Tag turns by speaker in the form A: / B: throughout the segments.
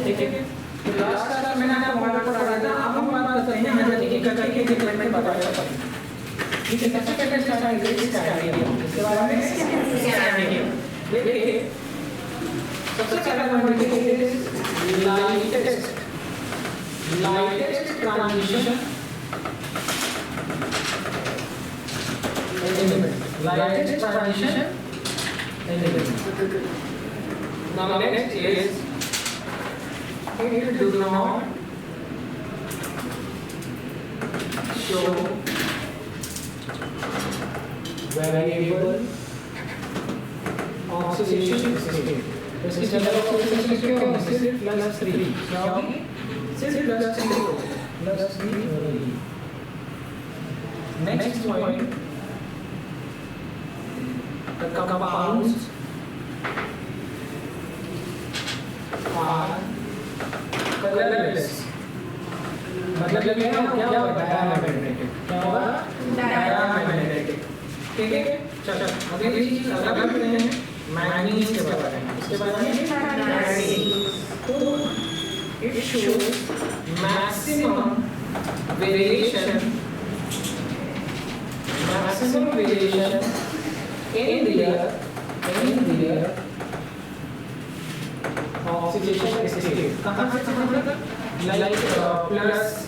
A: ठीक है। तो लास्ट क्लास में मैंने आपको पढ़ाया था, अब हम बात करते हैं हाइड्रोजन की कक्षा के एलिमेंट बताया। ठीक है, सबसे पहले स्टार्ट करेंगे स्कैंडियम, इसके बारे में स्कैंडियम। देखिए सबसे पहला पॉइंट देखिए lightest transition element, lightest transition element. Now next is it do not show variable oxidation state. इसकी जनरल ऑक्सीडेशन स्टेट क्या होगी? सिर्फ +3 क्या होगी? सिर्फ +3 होगी। Next point, the compounds are colorless. मतलब ये है क्या होगा? डायमैग्नेटिक। क्या होगा? डायमैग्नेटिक। ठीक है, चलो अगली चीज अलग करते हैं मैंगनीज के बारे में। इसके बारे में मैंगनीज, तो it shows maximum variation in their oxidation state. कहाँ से कहाँ तक? Like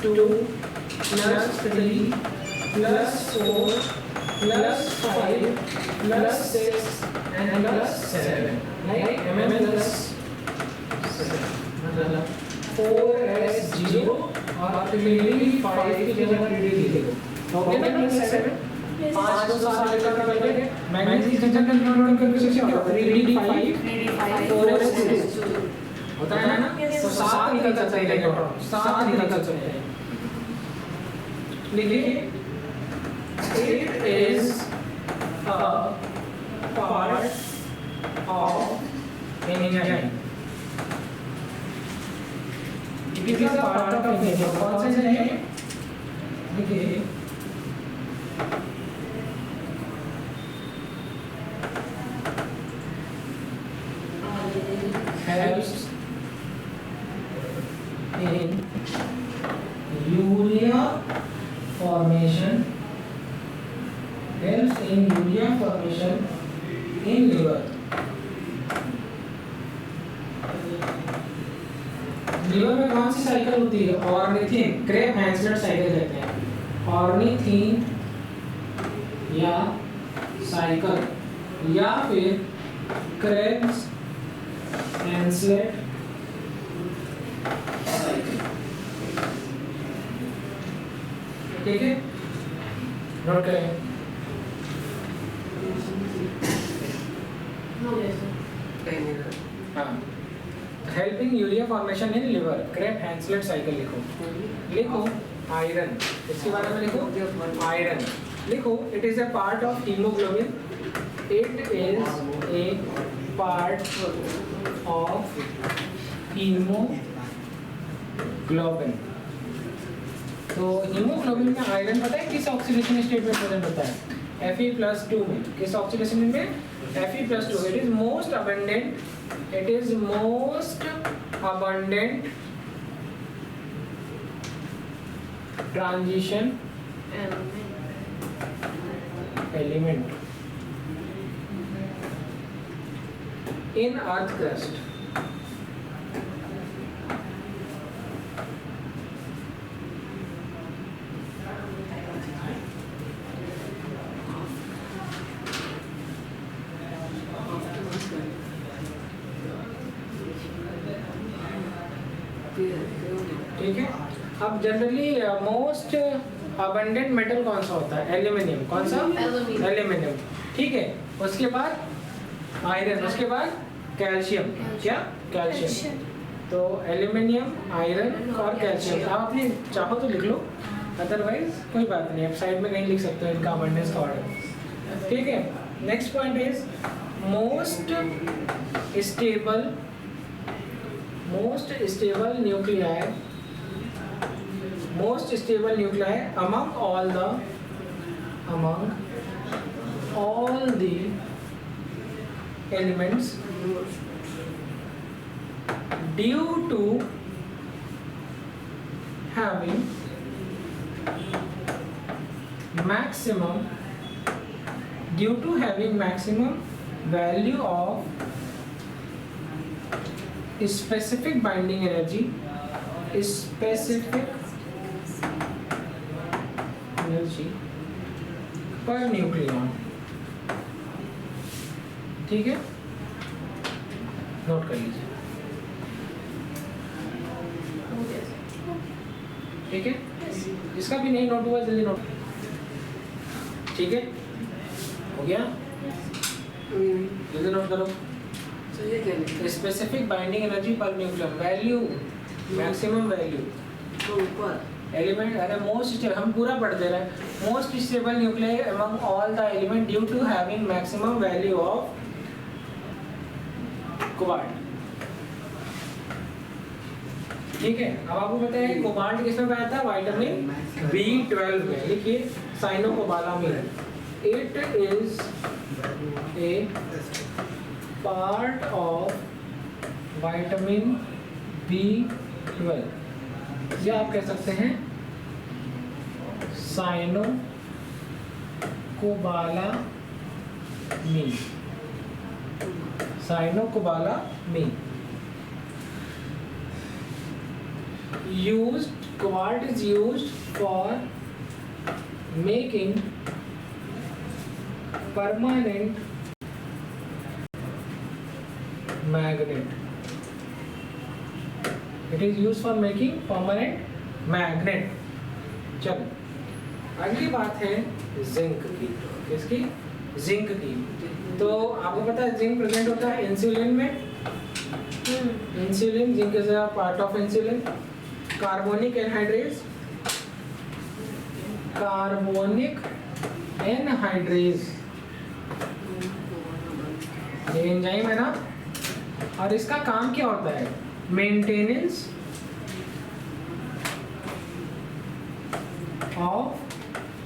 A: +2, +3, +4, +5, +6 and +7. Like mm+7. मतलब 4s0 और clearly 5 की जगह 3 लिख दो। ओके ना? +7 5 को 7 लेकर कर लेंगे। मैग्नीज जनरल नोट करके क्या होगा? 3d5 4s0 होता है ना? तो 7 निकल सकता है इलेक्ट्रॉन, 7 निकल सकते हैं। लिखिए it is a part of enzyme. It is a part of enzyme. कौन सा enzyme? देखिए helps in urea formation, in liver. Liver में कौन सी साइकिल होती है? ऑर्निथिन, क्रेब हैंसलेट साइकिल कहते हैं। ऑर्निथिन या साइकिल या फिर क्रेब्स हैंसलेट साइकिल। ठीक है, नोट करें। हाँ, helping urea formation in liver, Krebs Henseleit cycle लिखो आयरन, इसके बारे में लिखो आयरन, लिखो it is a part of haemoglobin, it is a part of haemoglobin. तो हीमोग्लोबिन में आयरन पता है किस ऑक्सीडेशन स्टेट में प्रेजेंट होता है? Fe+2 में। किस ऑक्सीडेशन में? Fe+2। It is most abundant, it is most abundant transition element in earth crust. ठीक है, अब जनरली मोस्ट अबंडेंट मेटल कौन सा होता है? एल्यूमिनियम। कौन सा? एल्यूमिनियम। ठीक है, उसके बाद आयरन, उसके बाद कैल्शियम। क्या? कैल्शियम। तो एल्यूमिनियम, आयरन और कैल्शियम। आप अपने चाहो तो लिख लो, अदरवाइज कोई बात नहीं, आप साइड में कहीं लिख सकते हो इनका अबंडेंस का ऑर्डर। ठीक है, next point is most stable nuclei among all the elements due to having maximum value of specific binding energy per nucleon. ठीक है, नोट कर लीजिए। ठीक है, जिसका भी नहीं नोट हुआ जल्दी नोट। ठीक है, हो गया, जल्दी नोट करो। Specific binding energy per nucleon value, maximum value element. अरे मोस्ट, हम पूरा पढ़ दे रहे हैं। Most stable nuclear among all the element due to having maximum value of cobalt. ठीक है, अब आपको पता है कोबाल्ट किसमें पाया था? विटामिन B12 में। लिखिए cyanocobalamin. It is a part of vitamin B12, या आप कह सकते हैं साइनोकोबालामीन। साइनोकोबालामीन cobalt is used for making permanent magnet. It is used for making permanent magnet. चलो, अगली बात है जिंक की। किसकी? जिंक की। तो आपको पता है जिंक प्रेजेंट होता है इंसुलिन में। Insulin, zinc is a part of insulin. Carbonic anhydrase, ये एंजाइम है ना, और इसका काम क्या होता है? Maintenance of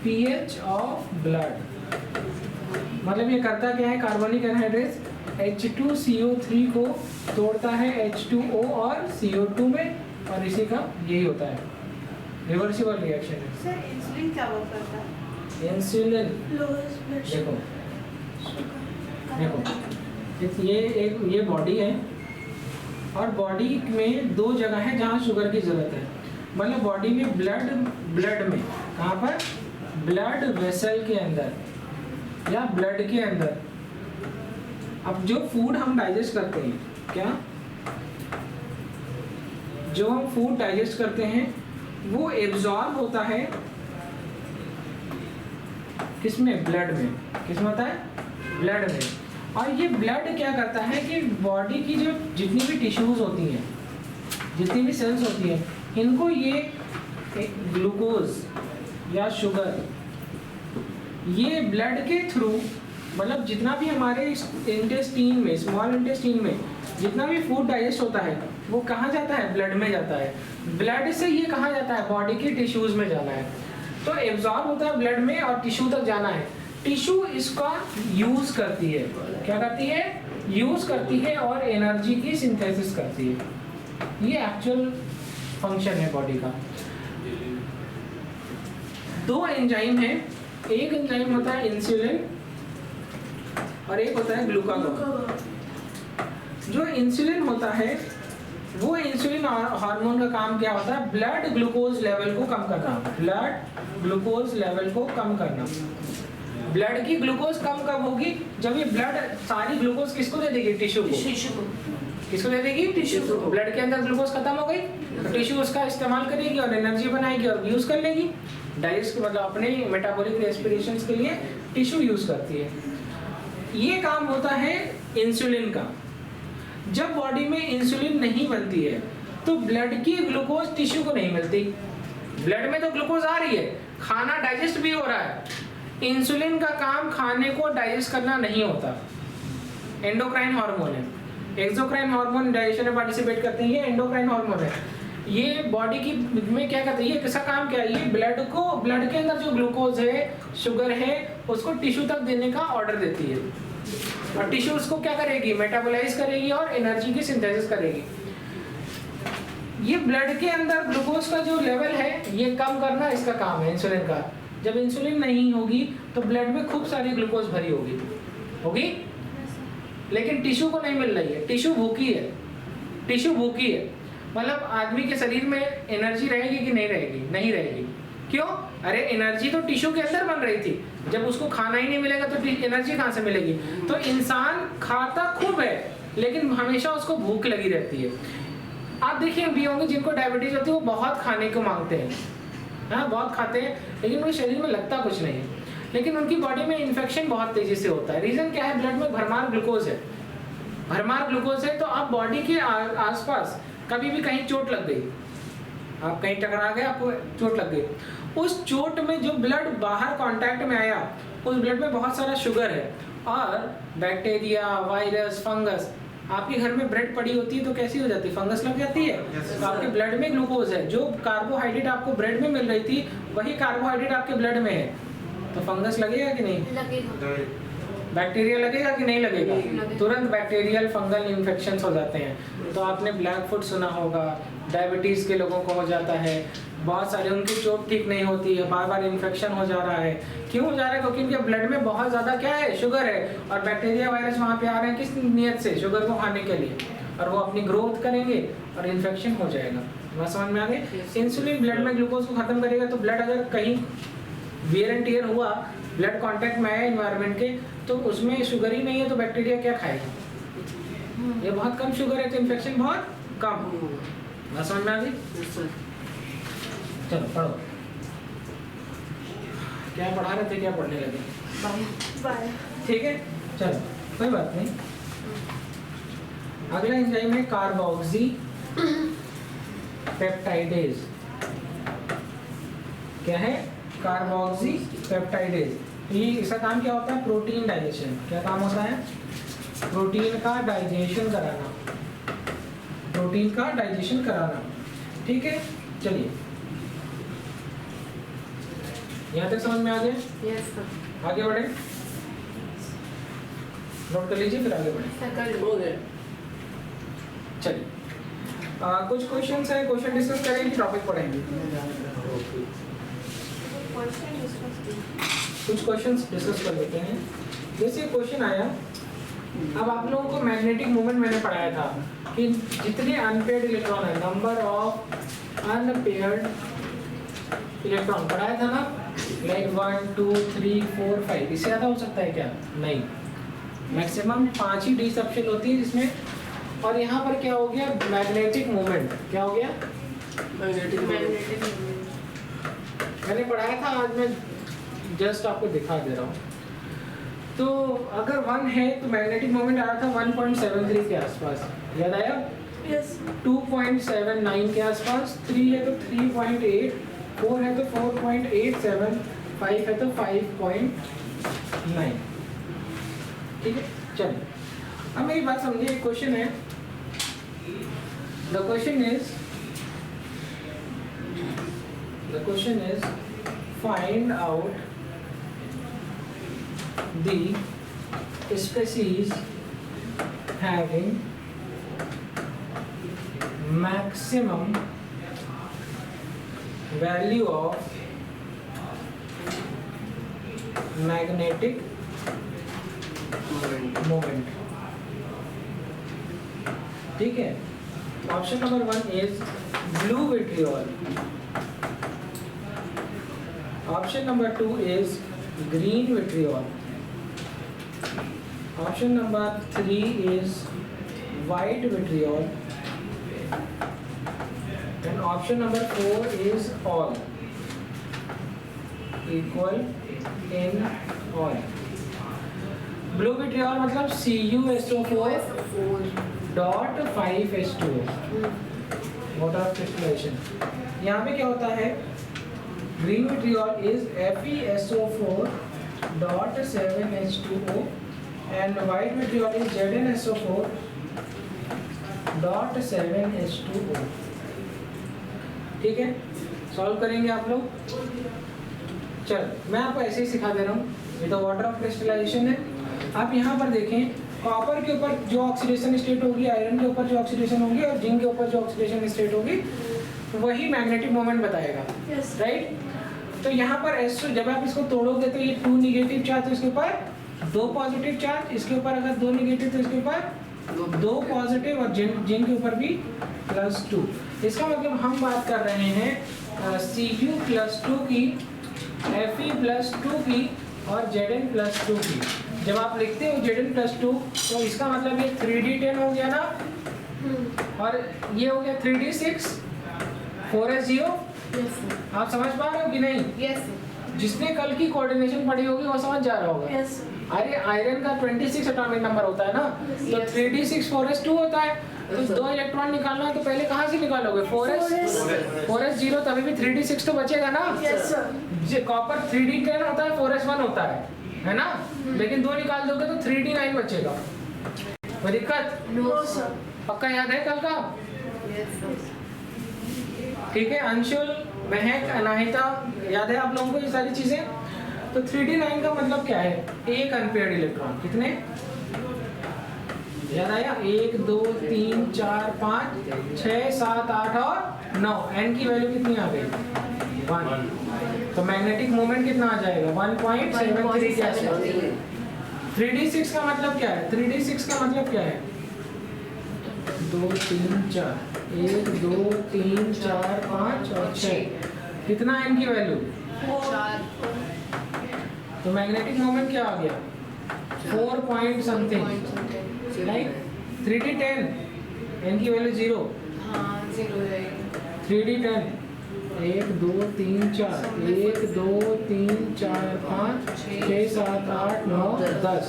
A: pH of blood. मतलब ये करता क्या है? कार्बोनिक एनहाइड्रेज H2CO3 को तोड़ता है H2O और CO2 में, और इसी का यही होता है, रिवर्सिबल रिएक्शन है।
B: सर इंसुलिन क्या वर्क करता है?
A: इंसुलिन देखो ये बॉडी है, और बॉडी में दो जगह है जहाँ शुगर की जरूरत है। मतलब बॉडी में ब्लड में, कहाँ पर? ब्लड वेसल के अंदर या ब्लड के अंदर। अब जो फूड हम डाइजेस्ट करते हैं, क्या जो हम फूड डाइजेस्ट करते हैं वो एब्जॉर्ब होता है किसमें? ब्लड में। किसमें होता है? ब्लड में। और ये ब्लड क्या करता है कि बॉडी की जो जितनी भी टिश्यूज होती हैं, जितनी भी सेल्स होती हैं, इनको ये ग्लूकोज या शुगर ये ब्लड के थ्रू, मतलब जितना भी हमारे इंटेस्टीन में, स्मॉल इंटेस्टीन में जितना भी फूड डाइजेस्ट होता है वो कहाँ जाता है? ब्लड में जाता है। ब्लड से ये कहाँ जाता है? बॉडी के टिश्यूज में जाना है। तो एब्जॉर्ब होता है ब्लड में और टिश्यू तक जाना है। टिश्यू इसका यूज करती है। क्या करती है? यूज करती है और एनर्जी की सिंथेसिस करती है। ये एक्चुअल फंक्शन है बॉडी का। दो एंजाइम है, एक एंजाइम होता है इंसुलिन और एक होता है ग्लूकागॉन। जो इंसुलिन होता है वो इंसुलिन हार्मोन का काम क्या होता है? ब्लड ग्लूकोज लेवल को कम करना। ब्लड ग्लूकोज लेवल को कम करना। ब्लड की ग्लूकोज कम कब होगी? जब ये ब्लड सारी ग्लूकोज किसको दे देगी? टिश्यू को। किसको दे देगी? टिश्यू को। ब्लड के अंदर ग्लूकोज खत्म हो गई तो टिश्यू उसका इस्तेमाल करेगी और एनर्जी बनाएगी और यूज कर लेगी। डाइजेस्ट मतलब अपने मेटाबॉलिक रेस्पिरेशंस के लिए टिश्यू यूज करती है। ये काम होता है इंसुलिन का। जब बॉडी में इंसुलिन नहीं बनती है तो ब्लड की ग्लूकोज टिश्यू को नहीं मिलती। ब्लड में तो ग्लूकोज आ रही है, खाना डाइजेस्ट भी हो रहा है। इंसुलिन का काम खाने को डाइजेस्ट करना नहीं होता। एंडोक्राइन हार्मोन है। एक्सोक्राइन हार्मोन डाइजेशन में पार्टिसिपेट करते हैं, ये एंडोक्राइन हार्मोन है। ये बॉडी की में क्या करता है? ये किसका काम क्या है? ये ब्लड को, ब्लड के अंदर जो ग्लूकोज है, शुगर है, उसको टिश्यू तक देने का ऑर्डर देती है और टिश्यू उसको क्या करेगी? मेटाबोलाइज करेगी और एनर्जी की सिंथेसिस करेगी। ये ब्लड के अंदर ग्लूकोज का जो लेवल है ये कम करना इसका काम है इंसुलिन का। जब इंसुलिन नहीं होगी तो ब्लड में खूब सारी ग्लूकोज भरी होगी, लेकिन टिश्यू को नहीं मिल रही है। टिश्यू भूखी है, मतलब आदमी के शरीर में एनर्जी रहेगी कि नहीं रहेगी? नहीं रहेगी। क्यों? अरे एनर्जी तो टिश्यू के अंदर बन रही थी, जब उसको खाना ही नहीं मिलेगा तो एनर्जी कहाँ से मिलेगी? तो इंसान खाता खूब है लेकिन हमेशा उसको भूख लगी रहती है। आप देखिए भी होंगे जिनको डायबिटीज होती है वो बहुत खाने को मांगते हैं, हाँ बहुत खाते हैं, लेकिन उनके शरीर में लगता कुछ नहीं है, लेकिन उनकी बॉडी में इन्फेक्शन बहुत तेजी से होता है। रीजन क्या है? ब्लड में भरमार ग्लूकोज है। तो आप बॉडी के आसपास कभी भी कहीं चोट लग गई, आप कहीं टकरा गए, आपको चोट लग गई, उस चोट में जो ब्लड बाहर कांटेक्ट में आया उस ब्लड में बहुत सारा शुगर है और बैक्टीरिया, वायरस, फंगस। आपके घर में ब्रेड पड़ी होती है तो कैसी हो जाती है? फंगस लग जाती है। तो आपके ब्लड में ग्लूकोज है, जो कार्बोहाइड्रेट आपको ब्रेड में मिल रही थी वही कार्बोहाइड्रेट आपके ब्लड में है, तो फंगस लगेगा कि नहीं?
B: लगेगा।
A: बैक्टीरिया लगेगा कि नहीं लगेगा? तुरंत बैक्टीरियल फंगल इन्फेक्शंस हो जाते हैं। तो आपने ब्लैक फुट सुना होगा, डायबिटीज के लोगों को हो जाता है, बहुत सारे उनकी चोट ठीक नहीं होती है, बार बार इन्फेक्शन हो जा रहा है। क्यों हो जा रहा है? क्योंकि उनके ब्लड में बहुत ज़्यादा क्या है? शुगर है, और बैक्टीरिया वायरस वहाँ पे आ रहे हैं किस नियत से? शुगर को खाने के लिए, और वो अपनी ग्रोथ करेंगे और इन्फेक्शन हो जाएगा। बात समझ में आ गई? इंसुलिन ब्लड में ग्लूकोज को खत्म करेगा, तो ब्लड अगर कहीं वियर एंड टियर हुआ, ब्लड कांटेक्ट में आया एनवायरनमेंट के, तो उसमें शुगर ही नहीं है तो बैक्टीरिया क्या खाएगा? ये बहुत कम शुगर है तो इन्फेक्शन बहुत कम। बात समझ में आ गई? चलो पढ़ो, क्या पढ़ा रहे थे, क्या पढ़ने लगे?
B: बाय।
A: ठीक है, चलो कोई बात नहीं। अगला एंजाइम है कार्बोक्सी पेप्टाइडेज। क्या है? Carboxy peptidase. ये इसका काम क्या होता है? Protein digestion. क्या काम होता है? प्रोटीन का डाइजेशन कराना, प्रोटीन का डाइजेशन कराना। ठीक है, चलिए यहाँ तक समझ में आ गया?
B: Yes sir.
A: आगे बढ़े, नोट कर लीजिए फिर आगे बढ़े। चलिए कुछ क्वेश्चंस है, क्वेश्चन डिस्कस करेंगे, टॉपिक पढ़ेंगे। कुछ क्वेश्चंस डिस्कस कर लेते हैं। जैसे क्वेश्चन आया, अब आप लोगों को मैग्नेटिक मोमेंट मैंने पढ़ाया था कि जितने अनपेयर्ड इलेक्ट्रॉन है, नंबर ऑफ अनपेयर्ड इलेक्ट्रॉन पढ़ाया था ना, लाइक 1 2 3 4 5, इससे ज़्यादा हो सकता है क्या? नहीं, मैक्सिमम 5 ही डी सबशेल होती है जिसमें। और यहाँ पर क्या हो गया? Magnetic moment. क्या हो गया?
B: मैग्नेटिक
A: मैंने पढ़ाया था, आज मैं जस्ट आपको दिखा दे रहा हूँ। तो अगर 1 है तो मैग्नेटिक मोमेंट आ रहा था 1.73 के आसपास, याद आया?
B: यस।
A: 2.79 के आसपास, 3 है तो 3.8, 4 है तो 4.87, 5 है तो 5.9। ठीक है, चलिए अब मेरी बात समझिए। एक क्वेश्चन है, the question is find out the species having maximum value of magnetic moment. ठीक है, option number 1 is blue vitriol, option number 2 is green vitriol, option number 3 is white vitriol, and option number 4 is all, equal in all. Blue vitriol मतलब CuSO4.5H2O, water crystallization। यहाँ पे क्या होता है? Green vitriol is FeSO4.7H2O and white vitriol is ZnSO4.7H2O। ठीक है, solve करेंगे आप लोग। चलो मैं आपको ऐसे ही सिखा दे रहा हूँ। ये तो वाटर ऑफ क्रिस्टलाइजेशन है। आप यहाँ पर देखें कॉपर के ऊपर जो ऑक्सीडेशन स्टेट होगी, आयरन के ऊपर जो ऑक्सीडेशन होगी और जिंक के ऊपर जो ऑक्सीडेशन स्टेट होगी वही मैग्नेटिक मोमेंट बताएगा, राइट। तो यहाँ पर S2 जब आप इसको तोड़ोगे तो ये 2 निगेटिव चार्ज तो इसके ऊपर 2 पॉजिटिव चार्ज, इसके ऊपर अगर 2 निगेटिव तो इसके ऊपर 2 पॉजिटिव और जिंक के ऊपर भी +2। इसका मतलब हम बात कर रहे हैं Cu+2 की, Fe+2 की और Zn+2 की। जब आप लिखते हो Zn+2 तो इसका मतलब ये 3d10 हो गया ना, और ये हो गया 3d6 4s0। आप समझ पा रहे हो कि नहीं?
B: Yes.
A: जिसने कल की कोऑर्डिनेशन पढ़ी होगी वो समझ जा रहा होगा।
B: Yes.
A: अरे आयरन का 26 एटॉमिक नंबर होता है ना, तो
B: Yes.
A: 3d6 4s2 होता है। तो 2 इलेक्ट्रॉन निकालना है तो पहले कहाँ से निकालोगे? 4s0, तभी भी 3d6 तो बचेगा ना।
B: Yes, sir.
A: कॉपर 3d10 होता है, 4s1 होता है ना? लेकिन 2 निकाल दोगे तो 3d9 बचेगा। कोई दिक्कत?
B: No, sir.
A: पक्का याद है कल का?
B: Yes, sir.
A: ठीक है, अंशुल, महक, अनाहिता, याद है आप लोगों को ये सारी चीजें? तो 3d9 का मतलब क्या है? एक अनपेयर्ड इलेक्ट्रॉन। कितने याद आया? 1 2 3 4 5 6 7 8 और 9। n की वैल्यू कितनी आ गई? 1। तो मैग्नेटिक मोमेंट कितना आ जाएगा? 1.73 के आसपास। 3d6 का मतलब क्या है? 3d6 का मतलब क्या है? 2 3 4 1 2 3 4 5 और 6। कितना n की वैल्यू?
B: 4.
A: तो मैग्नेटिक मोमेंट क्या आ गया? 4 point something, right. 3d10 n की वैल्यू 0।
B: हाँ, 0 रहेगी.
A: 3d10 1 2 3 4 1 2 3 4 5 6 7 8 9 10।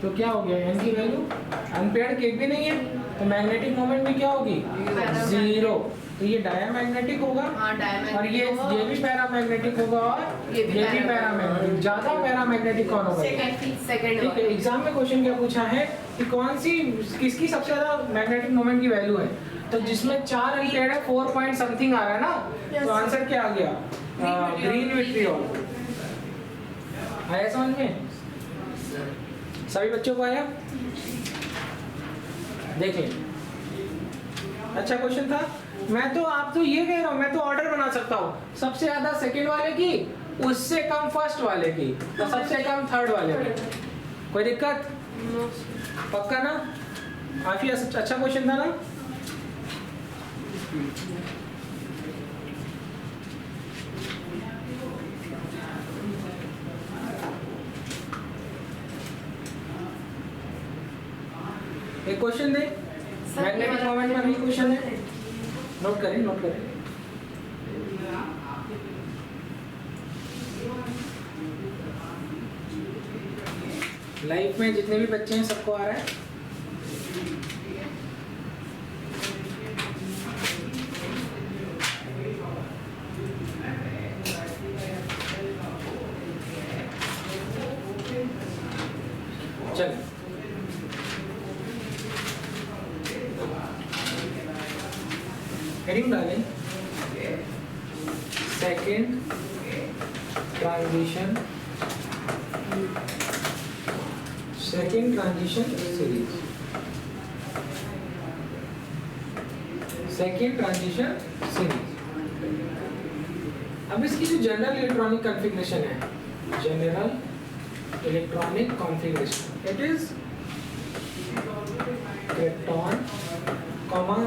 A: तो क्या हो गया? n की वैल्यू अनपेयर्ड केक भी नहीं है, तो मैग्नेटिक मोमेंट भी क्या होगी? 0। तो ये डायमैग्नेटिक होगा,
B: हाँ, diamagnetic
A: और ये
B: होगा।
A: भी पैरामैग्नेटिक होगा, और
B: ये भी
A: पैरामैग्नेटिक। ज्यादा पैरामैग्नेटिक कौन होगा?
B: सेकंड
A: ठीक है, एग्जाम में क्वेश्चन क्या पूछा है कि कौन सी किसकी सबसे ज्यादा मैग्नेटिक मोमेंट की वैल्यू है? तो जिसमें 4 अनपेयर्ड है 4 पॉइंट समथिंग आ रहा है ना, तो आंसर क्या आ गया? Green vitriol. आया समझ में? सभी बच्चों को आया? देखिए, अच्छा क्वेश्चन था। मैं तो आप तो ये कह रहा हूँ, मैं तो ऑर्डर बना सकता हूँ, सबसे ज्यादा सेकंड वाले की, उससे कम फर्स्ट वाले की, तो सबसे कम थर्ड वाले की। कोई दिक्कत? पक्का ना? काफी अच्छा क्वेश्चन था ना? एक क्वेश्चन दे, मैग्नेटिक मोमेंट में भी क्वेश्चन है, नोट करें, नोट करें। लाइफ में जितने भी बच्चे हैं सबको आ रहा है? चल, हेडिंग डालें, second transition series. Second transition series. अब इसकी जो जनरल इलेक्ट्रॉनिक कॉन्फ़िगरेशन है, general electronic configuration, it is krypton, comma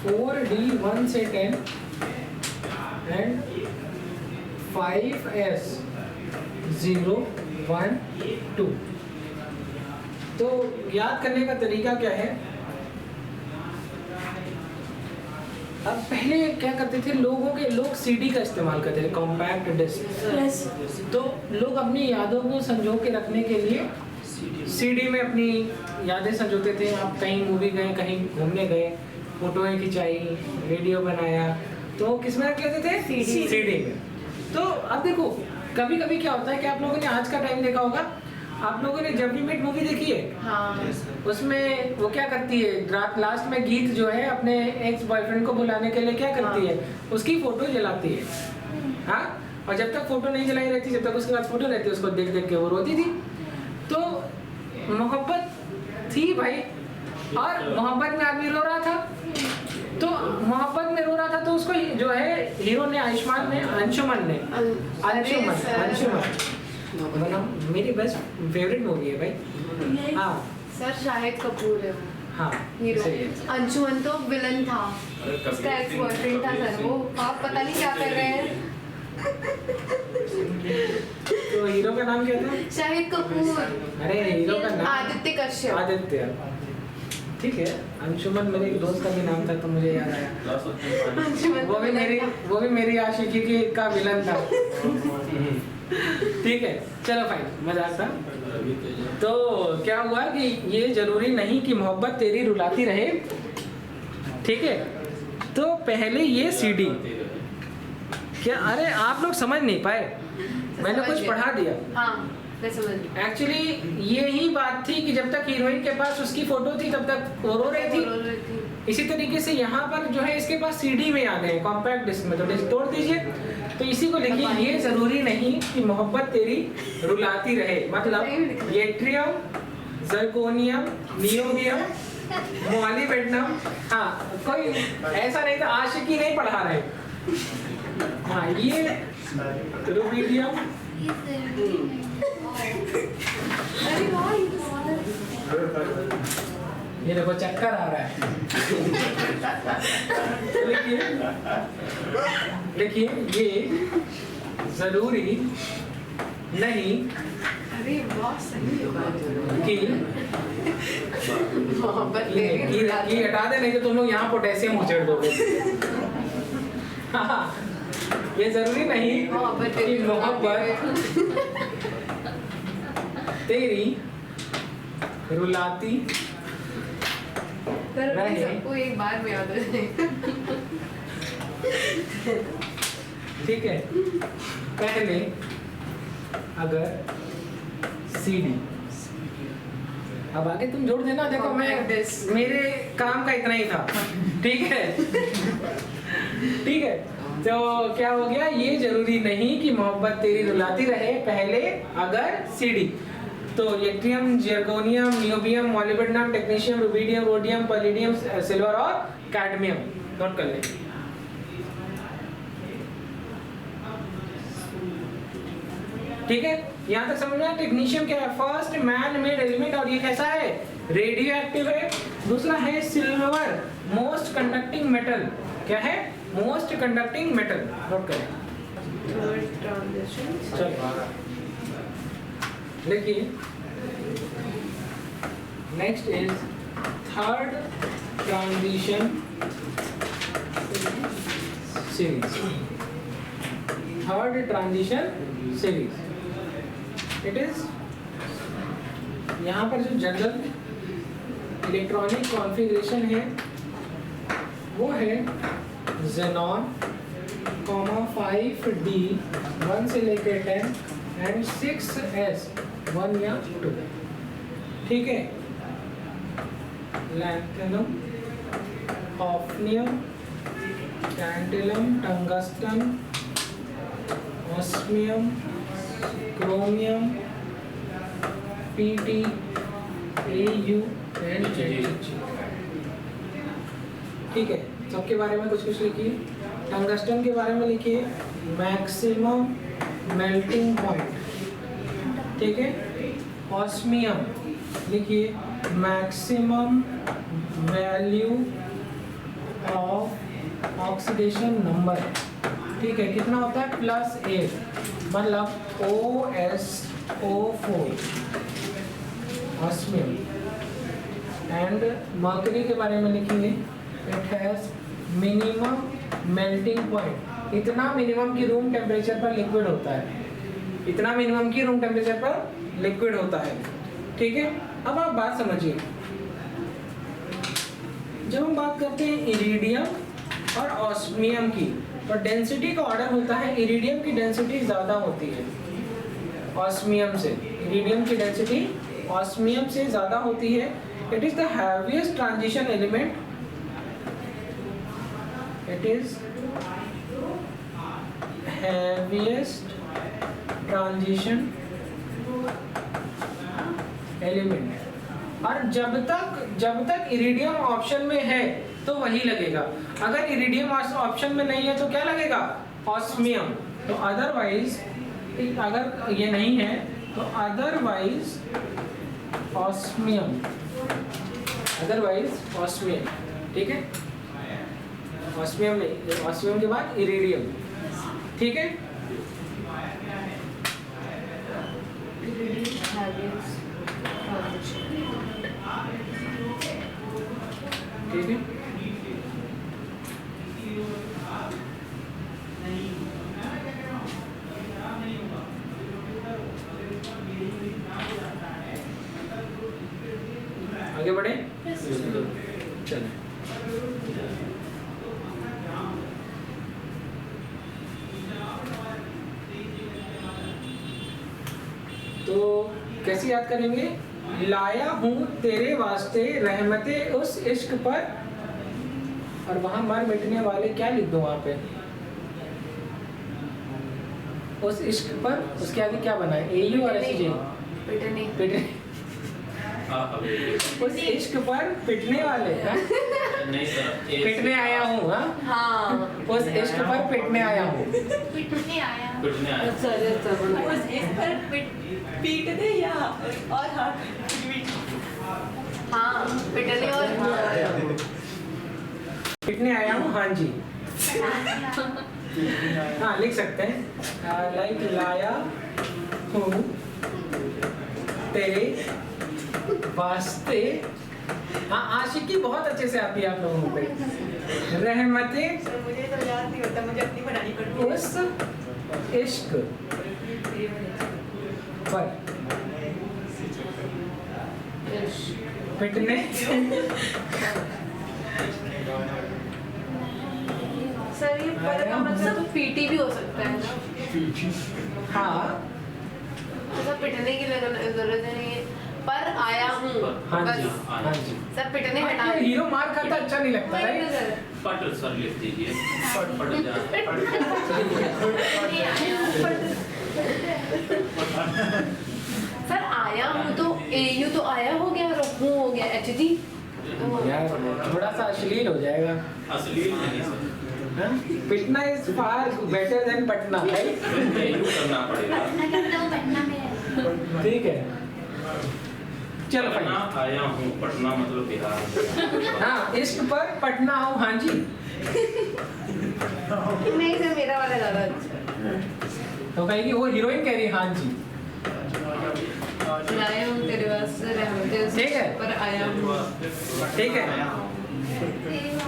A: 4d1 से 10 एंड 5s 0 1 2। तो याद करने का तरीका क्या है? अब पहले क्या करते थे लोग सीडी का इस्तेमाल करते थे, कॉम्पैक्ट डिस्क। तो लोग अपनी यादों को संजो के रखने के लिए सीडी में अपनी यादें संजोते थे। आप कहीं मूवी गए, कहीं घूमने गए, फोटोएं खिंचाई, वीडियो बनाया, तो किस में रख लेते थे? सीडी में। तो अब देखो, कभी कभी क्या होता है कि आप लोगों ने आज का टाइम देखा होगा, आप लोगों ने जब वी मेट मूवी देखी है?
B: हाँ।
A: उसमें वो क्या करती है, रात लास्ट में गीत जो है अपने एक्स बॉयफ्रेंड को बुलाने के लिए क्या करती है? उसकी फोटो जलाती है। हाँ, और जब तक फोटो नहीं जलाई रहती, जब तक उसके बाद फोटो रहती, उसको देख देख के वो रोती थी। तो मोहब्बत थी भाई, और मोहब्बत में आदमी रो रहा था। तो मोहब्बत में रो रहा था तो उसको जो है हीरो ने, आयुष्मान ने, अंशुमन ने, अंशुमन मेरी बेस्ट फेवरेट मूवी है भाई। हाँ
B: सर शाहिद कपूर है वो
A: हाँ
B: हीरो।
A: सही है।
B: अंशुमन तो विलन था, उसका एक्स बॉयफ्रेंड था सर। वो आप पता नहीं क्या कर रहे हैं।
A: तो हीरो का नाम क्या था?
B: शाहिद कपूर।
A: अरे हीरो का नाम
B: आदित्य कश्यप।
A: आदित्य, ठीक है। अंशुमन मेरे एक दोस्त का भी नाम था तो मुझे याद आया।
B: अंशुमन
A: वो भी मेरी आशिकी की का विलन था। ठीक है, चलो फाइन, मजाक था। तो क्या हुआ कि ये जरूरी नहीं कि मोहब्बत तेरी रुलाती रहे, ठीक है। तो पहले ये सीडी क्या, अरे आप लोग समझ नहीं पाए, मैंने कुछ पढ़ा दिया।
B: हाँ मैं समझ गई।
A: एक्चुअली ये ही बात थी कि जब तक हीरोइन के पास उसकी फोटो थी तब तक वो रो रही थी। इसी तरीके से यहाँ पर जो है इसके पास सीडी में याद है, कॉम्पैक्ट डिस्क में, तो डिस्क तोड़ दीजिए। तो इसी को लिखिए, ये जरूरी नहीं कि मोहब्बत तेरी रुलाती रहे, मतलब येट्रियम, जर्कोनियम, नियोबियम, मोलिब्डेनम। हाँ, कोई ऐसा नहीं था आशिकी नहीं पढ़ा रहे। हाँ, ये रुबिडियम,
B: अरे वाह,
A: ये देखो चक्कर आ रहा है। देखिए ये जरूरी नहीं
B: अरे वाह सही
A: कि
B: मोहब्बत
A: ये हटा दे, नहीं तो तुम लोग यहाँ पोटेशियम उछेड़ दोगे। हाँ, ये जरूरी नहीं कि मोहब्बत तेरी रुलाती
B: नहीं, सबको एक बार में याद रहे।
A: ठीक है। पहले अगर सीडी, अब आगे तुम जोड़ देना। देखो मैं, मेरे काम का इतना ही था, ठीक है। ठीक है, तो क्या हो गया, ये जरूरी नहीं कि मोहब्बत तेरी रुलाती रहे, पहले अगर सीडी। तो yttrium, zirconium, niobium, molybdenum, technetium, rubidium, rhodium, palladium, silver और कैडमियम नोट कर लें। ठीक है, यहाँ तक समझ में आया। टेक्नीशियम क्या है? फर्स्ट मैन मेड एलिमेंट, और ये कैसा है? रेडियो एक्टिव है। दूसरा है सिल्वर, मोस्ट कंडक्टिंग मेटल। क्या है? मोस्ट कंडक्टिंग मेटल, नोट करें। देखिए next is third transition series. Third transition series, it is यहाँ पर जो जनरल इलेक्ट्रॉनिक कॉन्फ़िगरेशन है वो है ज़ेनॉन, 5D 1 से लेकर 10 एंड 6S 1 या 2। ठीक है, lanthanum, hafnium, tantalum, tungsten, osmium, chromium, PT, AU and ZG। ठीक है, सबके बारे में कुछ कुछ लिखिए। टंगस्टन के बारे में लिखिए मैक्सिमम मेल्टिंग पॉइंट। ठीक है, ऑस्मियम लिखिए maximum value of oxidation number. ठीक है, कितना होता है? +8, मतलब OSO4 ऑस्मियम। एंड मर्करी के बारे में लिखिए it has minimum melting point. इतना मिनिमम की रूम टेम्परेचर पर लिक्विड होता है, इतना मिनिमम की रूम टेम्परेचर पर लिक्विड होता है। ठीक है, अब आप बात समझिए। जब हम बात करते हैं इरिडियम और ऑस्मियम की, तो डेंसिटी का ऑर्डर होता है, इरिडियम की डेंसिटी ज़्यादा होती है ऑस्मियम से। इरिडियम की डेंसिटी ऑस्मियम से ज़्यादा होती है। It is the heaviest transition element. It is heaviest transition element. और जब तक इरिडियम ऑप्शन में है तो वही लगेगा, अगर इरिडियम ऑप्शन में नहीं है तो क्या लगेगा? ऑस्मियम। तो अदरवाइज अगर ये नहीं है तो अदरवाइज ऑस्मियम, अदरवाइज ऑस्मियम। ठीक है, ऑस्मियम नहीं, ऑस्मियम के बाद इरिडियम। ठीक है, ठीक है। आगे बढ़े, चलें। तो कैसे याद करेंगे? लाया हूँ तेरे वास्ते रहमते उस इश्क पर, और वहां मर मिटने वाले क्या लिख दो वहां पे? उस इश्क पर, उसके आगे क्या बना है? एयू और एसजे, पिटने। उस इश्क पर पिटने वाले,
C: नहीं सर,
A: पिटने आया हूँ। हाँ, उस इश्क पर पिटने आया हूँ।
C: पिटने आया।
D: उस इस पर पीटने या और हाथ
B: हाँ, पिटने और
A: पिटने आया हूँ, हाँ जी। हाँ, लिख सकते हैं लाइक लाया हूँ तेरे वास्ते। हाँ, आशिकी बहुत अच्छे से आती है आप लोगों पे। रहमते
D: मुझे तो याद नहीं होता, मुझे अपनी बनानी पड़ती है।
A: उस इश्क पर पिटने
B: सर, ये पर का मतलब पीटी भी हो सकता है ना?
A: हाँ,
B: ऐसा पिटने की जरूरत नहीं है, पर आया हूँ।
A: हाँ
B: बस।
A: जी, हाँ जी।
B: सब पिटने हटा
A: हाँ, हीरो मार खाता अच्छा नहीं लगता
B: वही
A: है।
B: तो सर।
C: पट सर लिख दीजिए, पट जा।
B: सर आया हूँ तो एयू तो आया हो गया और हूँ हो गया एचडी।
A: यार थोड़ा सा अश्लील हो जाएगा।
C: अश्लील नहीं सर,
A: हाँ? पिटना is far better than Patna, right?
C: Use करना पड़ेगा।
A: ठीक है, चलो
C: पटना
A: फाइन।
C: आया हूँ, पटना मतलब बिहार।
A: हाँ, इश्क पर पटना आओ, हाँ जी।
B: नहीं सर, मेरा वाला ज्यादा अच्छा है।
A: तो कहेगी वो हीरोइन कह रही है, हाँ जी।
B: लाया हूँ तेरे वास्ते रहमते उस
A: ठीक है।
B: पर आया हूँ।
A: ठीक है,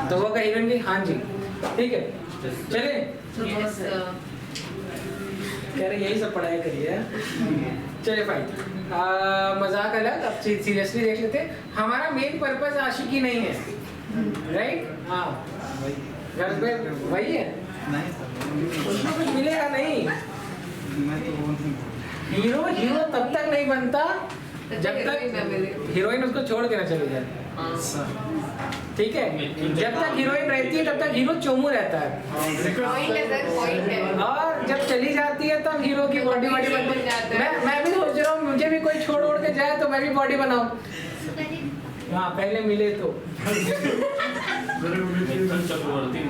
A: तो वो कह हीरोइन की हाँ जी। ठीक है, चले।
B: तो बस
A: कह रहे यही सब पढ़ाई करिए। चलिए फाइन, मजाक अलग, अब सीरियसली देख लेते हैं। हमारा मेन पर्पस आशिकी नहीं है, राइट? हाँ, घर पे वही है, उसको कुछ मिलेगा नहीं। हीरो तब तक नहीं बनता जब तक हीरोइन उसको छोड़ के ना चली जाए। ठीक है, जब तक हीरोइन रहती है तब तक हीरो चोमू रहता है,
B: पॉइंट है सर, पॉइंट है।
A: और जब चली जाती है तब हीरो की बॉडी बनती है। मैं भी सोच रहा हूँ मुझे भी कोई छोड़ ओढ़ के जाए तो मैं भी बॉडी बनाऊं। हाँ, पहले मिले तो।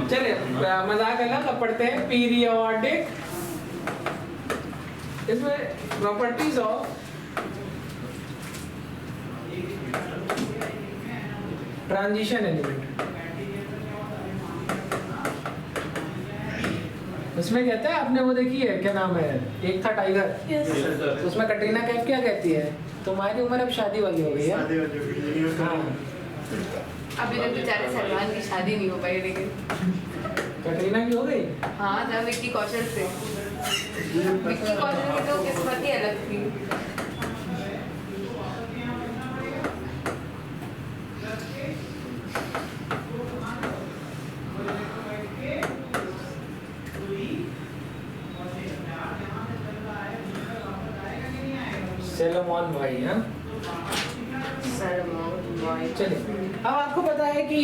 A: चलिए, मजाक अलग, अब पढ़ते हैं पीरियोडिक। इसमें प्रॉपर्टीज ऑफ ट्रांजिशन एलिमेंट। उसमें कहता है, आपने वो देखी है, क्या नाम है, एक था टाइगर, तो उसमें कटरीना कैफ क्या कहती है? तुम्हारी उम्र अब शादी वाली हो गई है। हाँ,
B: अभी तक बेचारे सलमान की शादी नहीं हो पाई, लेकिन
A: कटरीना की हो गई।
B: हाँ था विक्की कौशल से। विक्की कौशल की तो किस्मत ही अलग थी।
A: सेलोमॉन भाई, हाँ,
B: सलमान
A: चलिए, अब आपको पता है कि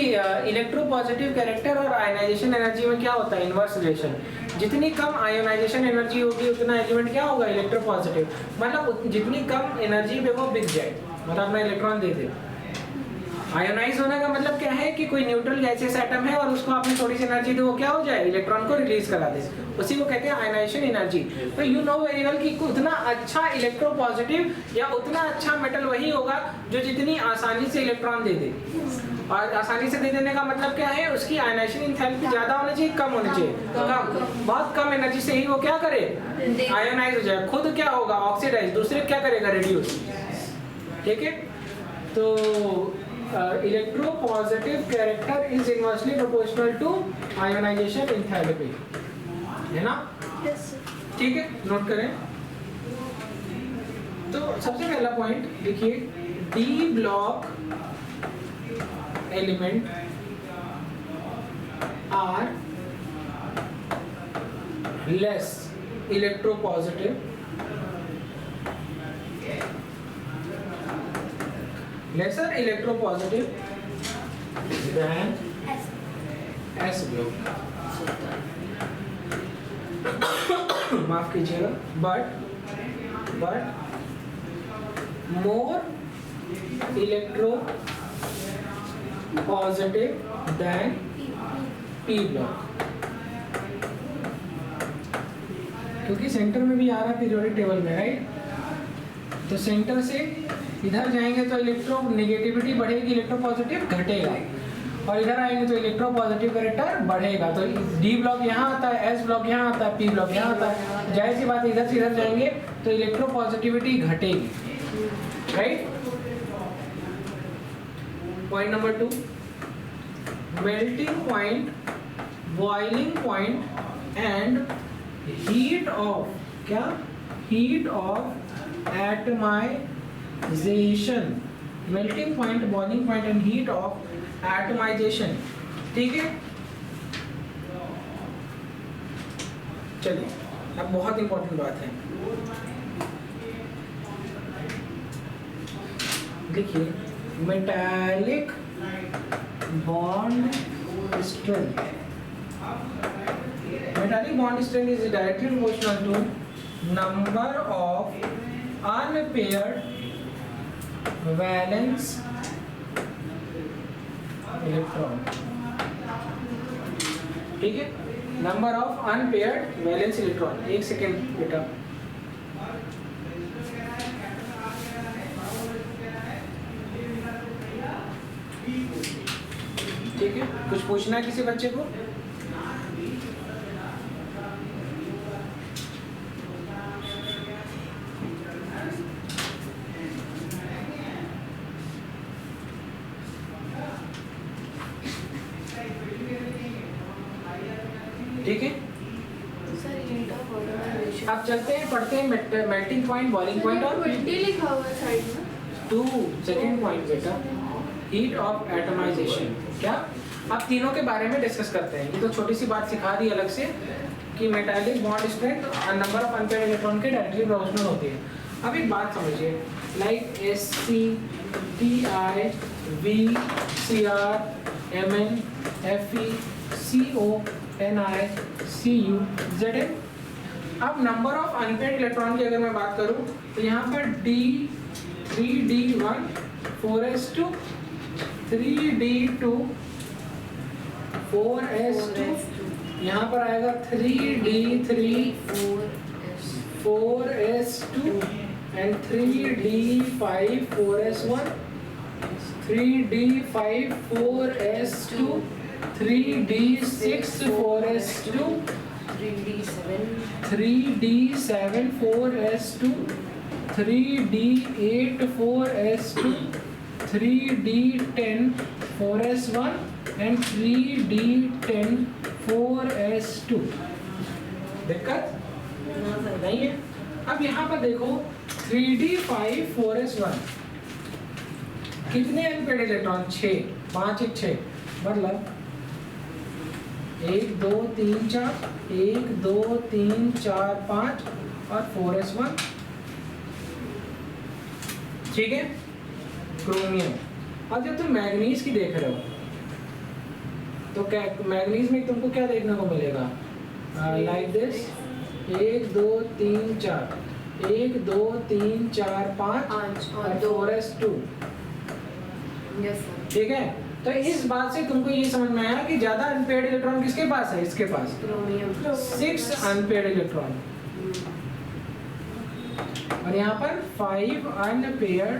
A: इलेक्ट्रोपॉजिटिव कैरेक्टर और आयनाइजेशन एनर्जी में क्या होता है, इनवर्स रिलेशन। जितनी कम आयोनाइजेशन एनर्जी होगी उतना एलिमेंट क्या होगा, इलेक्ट्रोपॉजिटिव। मतलब जितनी कम एनर्जी पे वो बिक जाए, मतलब अपना इलेक्ट्रॉन दे दे। आयोनाइज होने का मतलब क्या है कि कोई न्यूट्रल गैसियस एटम है और उसको आपने थोड़ी सी एनर्जी दी, वो क्या हो जाए, इलेक्ट्रॉन को रिलीज करा दे, उसी को कहते हैं आयोनाइजेशन एनर्जी। तो यू नो वेरी वेल कि उतना अच्छा इलेक्ट्रोपॉजिटिव या उतना अच्छा मेटल वही होगा जो जितनी आसानी से इलेक्ट्रॉन दे दे। और आसानी से दे देने का मतलब क्या है, उसकी आयोनाइजेशन एंथैल्पी ज्यादा होनी चाहिए, कम होनी चाहिए, कम। बहुत कम एनर्जी से ही वो क्या करे, आयोनाइज हो जाए, खुद क्या होगा, ऑक्सीडाइज, दूसरे क्या करेगा, रिड्यूस। ठीक है, तो electropositive character is inversely proportional to ionisation enthalpy, है ना? ठीक है, नोट करें। तो सबसे पहला पॉइंट देखिए, D block element are less electropositive lesser electropositive than S block, माफ कीजिएगा, but more electropositive than P block, क्योंकि सेंटर में भी आ रहा है पीरियोडिक टेबल में, राइट? तो सेंटर से इधर जाएंगे तो इलेक्ट्रो नेगेटिविटी बढ़ेगी, इलेक्ट्रोपॉजिटिव घटेगा, और इधर आएंगे तो इलेक्ट्रोपॉजिटिव कैरेक्टर बढ़ेगा। तो डी ब्लॉक यहाँ आता है, एस ब्लॉक यहाँ आता है, पी ब्लॉक यहाँ आता है, जाहिर सी बात है इधर से इधर जाएंगे तो इलेक्ट्रोपॉजिटिविटी घटेगी, right? Point number 2, melting point, boiling point and heat of, क्या, heat of atomisation, melting point, boiling point and heat of atomisation. ठीक है, चलिए अब बहुत इंपॉर्टेंट बात है, देखिए, metallic bond strength, metallic bond strength is directly proportional to number of unpaired valence electron, ठीक है, number of unpaired valence electron. एक सेकेंड बेटा, ठीक है, कुछ पूछना है किसी बच्चे को? ठीक है, अब चलते हैं, पढ़ते हैं मेल्टिंग पॉइंट, बॉइलिंग पॉइंट और
B: 20 लिखा हुआ है साइड में।
A: 2 सेकेंड पॉइंट बेटा, हीट ऑफ एटमाइजेशन। क्या, अब तीनों के बारे में डिस्कस करते हैं। ये तो छोटी सी बात सिखा दी अलग से कि metallic bond strength number of unpaired electron के डायरेक्टली प्रोपोर्शनल होती है। अब एक बात समझिए, like SC TI V CR Mn Fe CO Ni Cu Zn। अब नंबर ऑफ अनपेयर्ड इलेक्ट्रॉन की अगर मैं बात करूं तो यहाँ पर D3D1 4s2 3D2 4s2, यहाँ पर आएगा 3D3 4s2 and 3D5 4s1, 3D5 4s2, 3D6 4s2, 3D7 4s2, 3D8 4s2, 3D10 4s1 and 3D10 4s2। दिक्कत नहीं है? अब यहाँ पर देखो 3D5 4s1 कितने अनपेयर्ड इलेक्ट्रॉन? 6, 5 1 6, मतलब 1 2 3 4, 1 2 3 4 5 और 4s1, ठीक है, क्रोमियम। और जब तुम मैग्नीज की देख रहे हो तो क्या मैग्नीज में तुमको क्या देखने को मिलेगा? लाइक दिस 1 2 3 4 1 2 3 4 5 और 4s2।
B: Yes sir.
A: ठीक है, तो इस बात से तुमको ये समझ में आया कि ज्यादा अनपेयर्ड इलेक्ट्रॉन किसके पास है? इसके पास
B: क्रोमियम
A: 6 अनपेयर्ड इलेक्ट्रॉन और यहाँ पर 5 अनपेयर्ड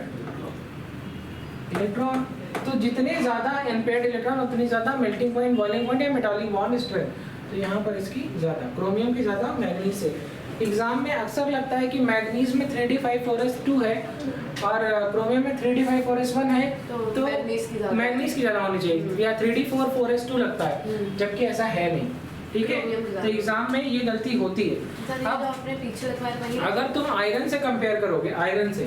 A: इलेक्ट्रॉन। तो जितने ज्यादा अनपेयर्ड इलेक्ट्रॉन उतनी ज्यादा मेल्टिंग पॉइंट, बॉइलिंग पॉइंट या मेटालिक बॉन्ड स्ट्रेंथ। तो यहाँ पर इसकी ज्यादा, क्रोमियम की ज्यादा मैग्नीज से। एग्जाम में अक्सर लगता है कि मैग्नीज में 3d5 है और क्रोमियम में 3d5 है, तो मैग्नीज की ज्यादा होनी चाहिए या 3d4 लगता है, जबकि ऐसा है नहीं। ठीक है, तो एग्जाम में ये गलती होती है।
B: अब आपने पीछे लिखवाया वही।
A: अगर तुम आयरन से कंपेयर करोगे, आयरन से,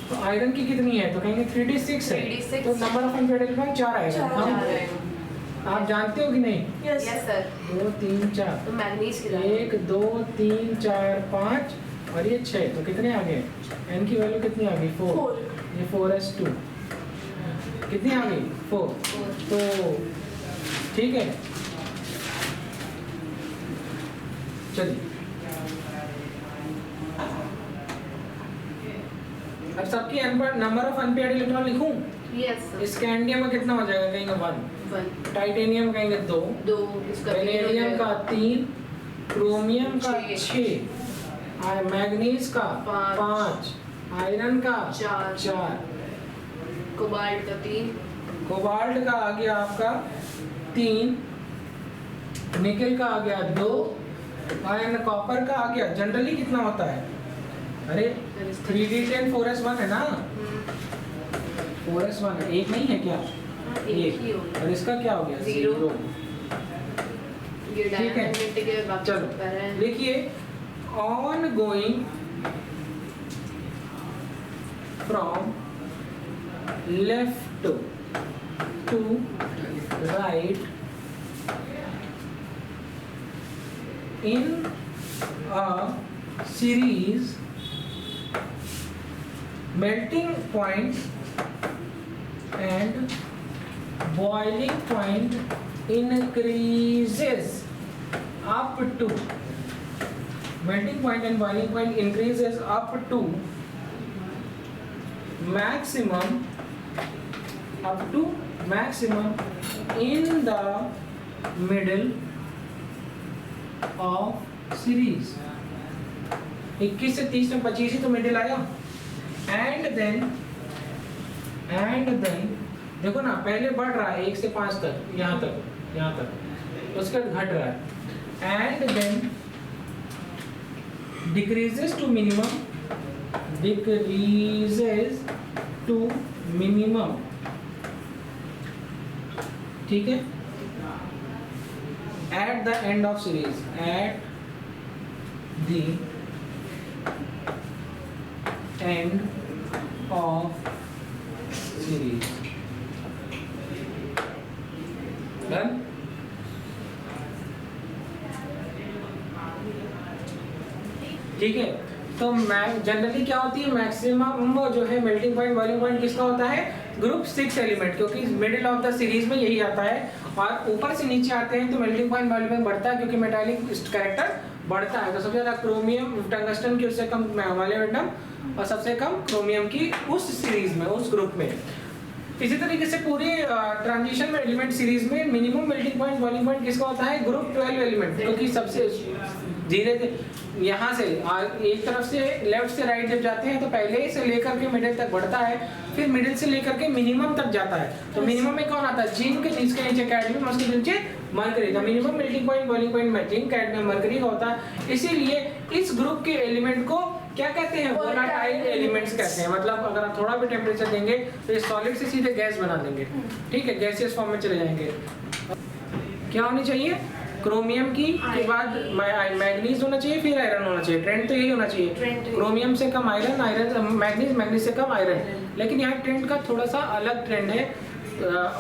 A: तो आयरन की कितनी है? तो कहेंगे 3d6 है,
B: 3d6
A: तो नंबर ऑफ अनपेयर्ड इलेक्ट्रॉन 4 आएगा। आप जानते हो कि नहीं?
B: Yes sir.
A: 2 3 4
B: तो मैग्नीज की
A: 1 2 3 4 5 और ये 6, तो कितने आ गए? n की वैल्यू कितनी आ गई? 4। ये 4s2 कितनी आ गई? 4। तो ठीक है, चलिए अब सबकी नंबर ऑफ अनपेयर्ड इलेक्ट्रॉन लिखूं।
B: Yes sir.
A: स्कैंडियम का कितना हो जाएगा? कहेंगे 1, टाइटेनियम कहेंगे 2, वेनेडियम का 3, क्रोमियम का 6, मैग्नीज का 5, आयरन का 4,
B: कोबाल्ट का 3,
A: कोबाल्ट का आ गया आपका 3, निकेल का आ गया 2, आयरन कॉपर का आ गया। जनरली कितना होता है? अरे 3d10 4s1 है ना, 4s1 है, एक नहीं है क्या?
B: एक।
A: और इसका क्या हो गया? 0। ठीक है, चलो लिखिए, on going from left to right in a series, melting point and boiling point increases up to, melting point and boiling point increases up to maximum in the middle of series. 21 से 30 में 25 ही तो middle आया। And then देखो ना, पहले बढ़ रहा है 1 से 5 तक, यहाँ तक, उसके बाद घट रहा है। And then decreases to minimum. ठीक है, at the end of series, at the end of series, done। ठीक है, तो जनरली क्या होती है? मैक्सिमम जो है मेल्टिंग पॉइंट, बॉइलिंग पॉइंट किसका होता है? ग्रुप 6 एलिमेंट, क्योंकि मिडिल ऑफ द सीरीज में यही आता है। और ऊपर से नीचे आते हैं तो मेल्टिंग पॉइंट, बॉइलिंग पॉइंट बढ़ता है, क्योंकि मेटालिक कैरेक्टर बढ़ता है। तो सबसे ज्यादा क्रोमियम, टंगस्टन की उससे कम मोलिब्डेनम और सबसे कम क्रोमियम की उस सीरीज में, उस ग्रुप में। इसी तरीके से पूरे ट्रांजिशन में एलिमेंट सीरीज में minimum melting point, boiling point किसका होता है? ग्रुप 12 एलिमेंट, क्योंकि सबसे धीरे यहाँ से एक तरफ से लेफ्ट से राइट जब जाते हैं तो पहले से लेकर के मिडिल तक बढ़ता है, फिर मिडिल से लेकर के मिनिमम तक जाता है। तो मिनिमम में कौन आता है? जिंक, जिसके नीचे कैडमियम, उसके नीचे मरकरी। तो minimum melting point, boiling point में जिंक, कैडमियम, मरकरी का होता है। इसीलिए इस ग्रुप के एलिमेंट को क्या कहते हैं? वोलाटाइल एलिमेंट्स कहते हैं। मतलब अगर आप थोड़ा भी टेम्परेचर देंगे तो ये सॉलिड से सीधे गैस बना देंगे। ठीक है, गैसियस फॉर्म में चले जाएंगे। क्या होनी चाहिए? क्रोमियम की के बाद मैग्नीज होना चाहिए, फिर आयरन होना चाहिए। ट्रेंड तो यही होना चाहिए, क्रोमियम से कम आयरन, मैग्नीज, मैग्नीज से कम आयरन। लेकिन यहाँ ट्रेंड का थोड़ा सा अलग ट्रेंड है,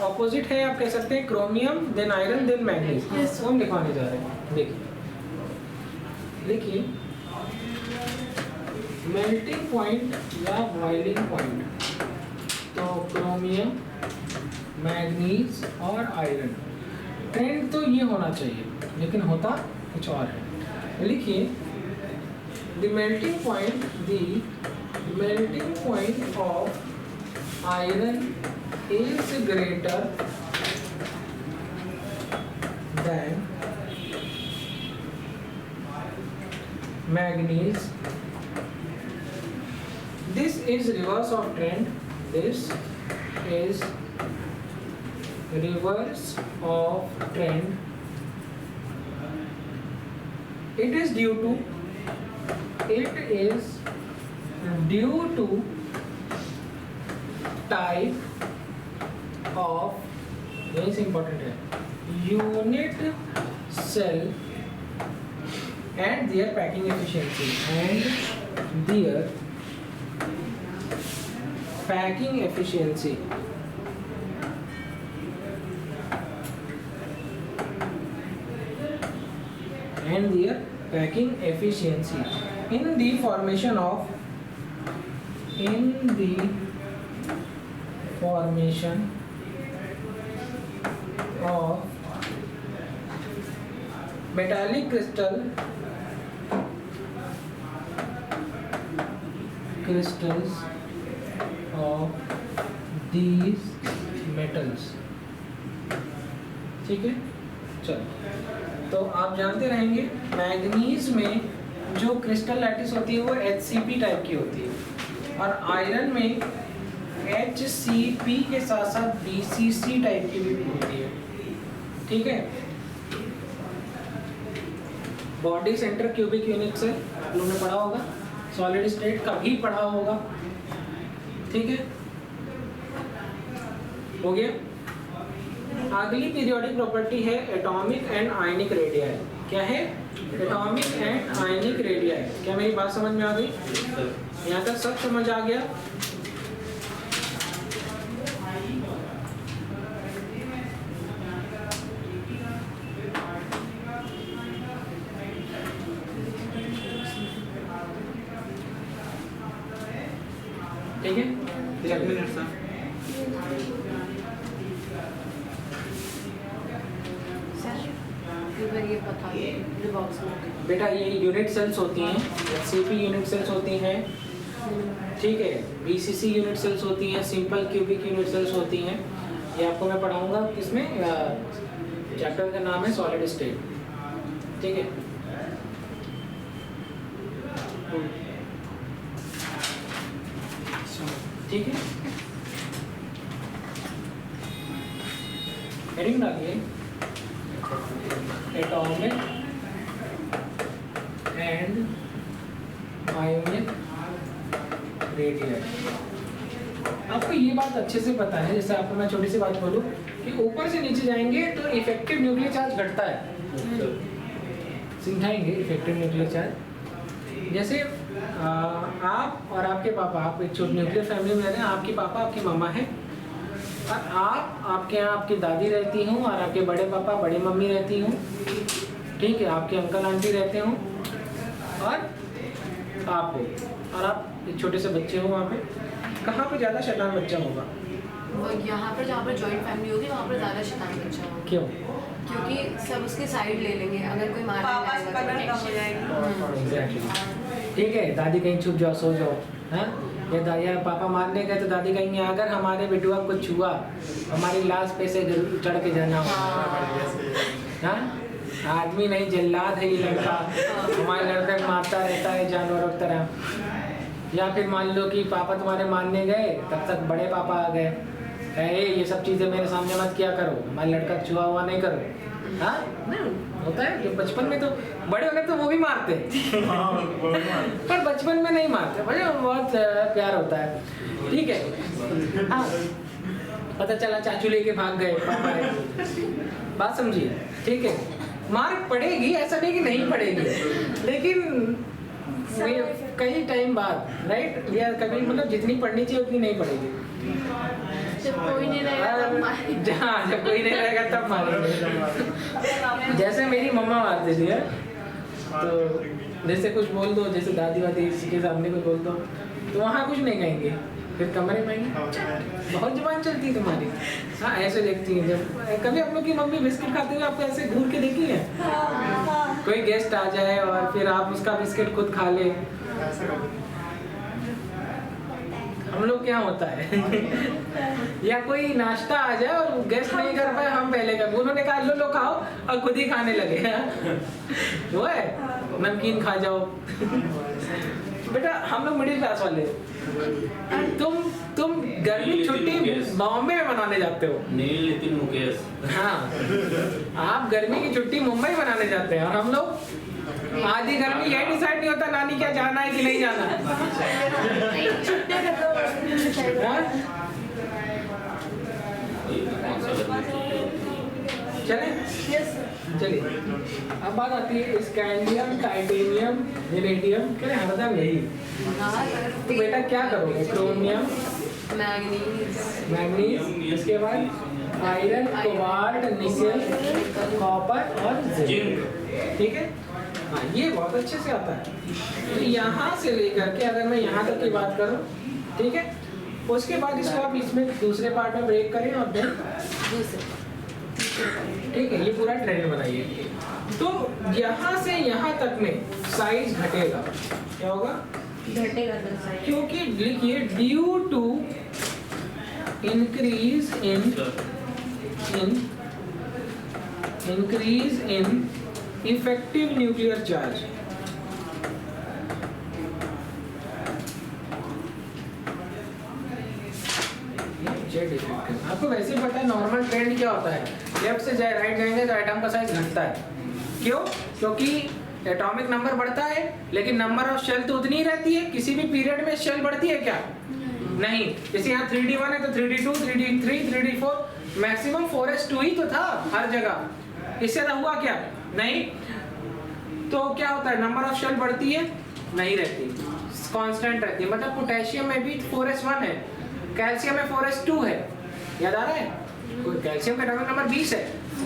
A: ऑपोजिट है, आप कह सकते हैं chromium then iron then manganese. वो हम लिखवाने जा रहे हैं। देखिए मेल्टिंग पॉइंट या बॉइलिंग पॉइंट, तो क्रोमियम, मैग्नीज और आयरन। ट्रेंड तो ये होना चाहिए, लेकिन होता कुछ और है। लिखिए the melting point of iron is greater than manganese. This is reverse of trend. This is reverse of trend. It is due to type of, very important है, unit cell and their packing efficiency and their packing efficiency in the formation of metallic crystals of these metals। ठीक है, चलो तो आप जानते रहेंगे manganese में जो क्रिस्टल लैटिस होती है वो HCP टाइप की होती है, और आयरन में HCP के साथ साथ BCC टाइप की भी होती है। ठीक है, बॉडी सेंटर क्यूबिक यूनिट से आप लोगों ने पढ़ा होगा, सॉलिड स्टेट का भी पढ़ा होगा। ठीक है, हो गया। अगली पीरियोडिक प्रॉपर्टी है एटॉमिक एंड आयनिक रेडियाई। क्या है? Atomic and ionic radii. क्या मेरी बात समझ में आ गई? यहाँ तक सब समझ आ गया? ठीक है,
C: एक मिनट सर।
B: ये बता दो बॉक्स में।
A: बेटा ये यूनिट सेल्स होती हैं, CP यूनिट सेल्स होती हैं, ठीक है, BCC यूनिट सेल्स होती हैं, सिंपल क्यूबिक यूनिट सेल्स होती हैं। ये आपको मैं पढ़ाऊंगा किसमें, चैप्टर का नाम है सॉलिड स्टेट। ठीक है, ठीक है, हेडिंग डालिए एटॉमिक एंड आयोनिक रेडियाई। आपको ये बात अच्छे से पता है, जैसे आपको मैं छोटी सी बात बोलूं कि ऊपर से नीचे जाएंगे तो इफेक्टिव न्यूक्लियर चार्ज घटता है। समझाएंगे इफेक्टिव न्यूक्लियर चार्ज। जैसे आप और आपके पापा, आप एक छोटी न्यूक्लियर फैमिली में रह रहे हैं, आपकी पापा आपकी मम्मा है, और आपके यहाँ आपकी दादी रहती हूँ, और आपके बड़े पापा बड़ी मम्मी रहती हूँ। ठीक है, आपके अंकल आंटी रहते हों, और आप हो, और आप एक छोटे से बच्चे हो। वहाँ पे कहाँ पे ज़्यादा शैतान बच्चा होगा?
B: वो यहाँ पर जहाँ पर जॉइंट फैमिली होगी वहाँ पर ज़्यादा शैतान बच्चा होगा।
A: क्यों?
B: क्योंकि सब उसके साइड ले लेंगे, अगर कोई मारने
D: पापा से पकड़
B: जाएगा
D: कम हो जाएगी।
A: एग्जैक्टली। ठीक है, दादी कहीं छुप जाओ, सो जाओ, हाँ, या पापा मारने गए तो दादी कहेंगे अगर हमारे बेटुआ को छुआ हमारी लाश पे से चढ़ के जाना होगा। हाँ, आदमी नहीं जल्लाद है ये लड़का, हमारे लड़का मारता रहता है जानवरों की तरह। या फिर मान लो कि पापा तुम्हारे मारने गए, तब तक बड़े पापा आ गए, कहे ये सब चीज़ें मेरे सामने मत किया करो, हमारे लड़का छुआ हुआ नहीं करो। हाँ, होता है कि बचपन में तो बड़े होने तो वो भी मारते पर बचपन में नहीं मारते, बहुत प्यार होता है। ठीक है, हाँ, पता चला चाचू लेके भाग गए पापा ने, बात समझिए। ठीक है, मार पड़ेगी, ऐसा नहीं कि नहीं पड़ेगी, लेकिन कई टाइम बाद, राइट, या कभी मतलब जितनी पढ़नी चाहिए उतनी नहीं पड़ेगी।
B: जब कोई नहीं रहेगा तब मारेंगे।
A: हाँ, जब कोई नहीं रहेगा तब मारेंगे। जैसे मेरी मम्मा मारती थी, तो जैसे कुछ बोल दो, जैसे दादी वादी किसी के सामने कोई बोल दो, तो वहाँ कुछ नहीं कहेंगे, फिर कमरे में आएंगे। बहुत जुबान चलती है तुम्हारी। हाँ ऐसे देखती हैं जब कभी आप लोग की मम्मी बिस्किट खाते हुए आपको ऐसे घूर के देखी है? कोई गेस्ट आ जाए और फिर आप उसका बिस्किट खुद खा ले। हम लोग क्या होता है या कोई नाश्ता आ जाए और गेस्ट नहीं कर पाए, हम पहले कर, उन्होंने कहा लो लो खाओ और खुद ही खाने लगे। वो है नमकीन खा जाओ। बेटा हम लोग मिडिल क्लास वाले, तुम गर्मी की छुट्टी बॉम्बे में मनाने जाते हो।
C: नील नितिन मुकेश।
A: हाँ आप गर्मी की छुट्टी मुंबई मनाने जाते हैं और हम लोग आधी गर्मी यही डिसाइड नहीं होता नानी क्या जाना है कि नहीं जाना। हाँ? चले चलिए अब बात आती है स्कैंडियम, टाइटेनियम, वेनेडियम, क्या हरदम यही। तो बेटा क्या करोगे? क्रोमियम, मैग्नीज, इसके बाद आयरन, कोबाल्ट, निकेल, कॉपर और जिंक। ठीक है हाँ ये बहुत अच्छे से आता है। तो यहाँ से लेकर के अगर मैं यहाँ तक की बात करूँ, ठीक है, उसके बाद इसको आप इसमें दूसरे पार्ट में ब्रेक करें और देन ठीक है ये पूरा ट्रेंड बनाइए। तो यहाँ से यहाँ तक में साइज घटेगा। क्या होगा?
B: घटेगा
A: क्योंकि लिखिए due to increase in effective nuclear charge. आपको वैसे ही पता है नॉर्मल ट्रेंड क्या होता है, लेफ्ट से जाए राइट जाएंगे तो एटम का साइज घटता है। क्यों? क्योंकि एटॉमिक नंबर बढ़ता है लेकिन नंबर ऑफ शेल तो उतनी ही रहती है। किसी भी पीरियड में शेल बढ़ती है क्या? नहीं। जैसे यहाँ 3D1 है तो 3D2, 3D3, 3D4, maximum 4s2 ही तो था हर जगह। इससे तो हुआ क्या? नहीं। तो क्या होता है? नंबर ऑफ शेल बढ़ती है? नहीं रहती, कांस्टेंट रहती है। मतलब पोटेशियम में भी 4s1 है, कैल्शियम में 4s2 है। याद आ रहा है? कैल्शियम का एटॉमिक नंबर 20 है,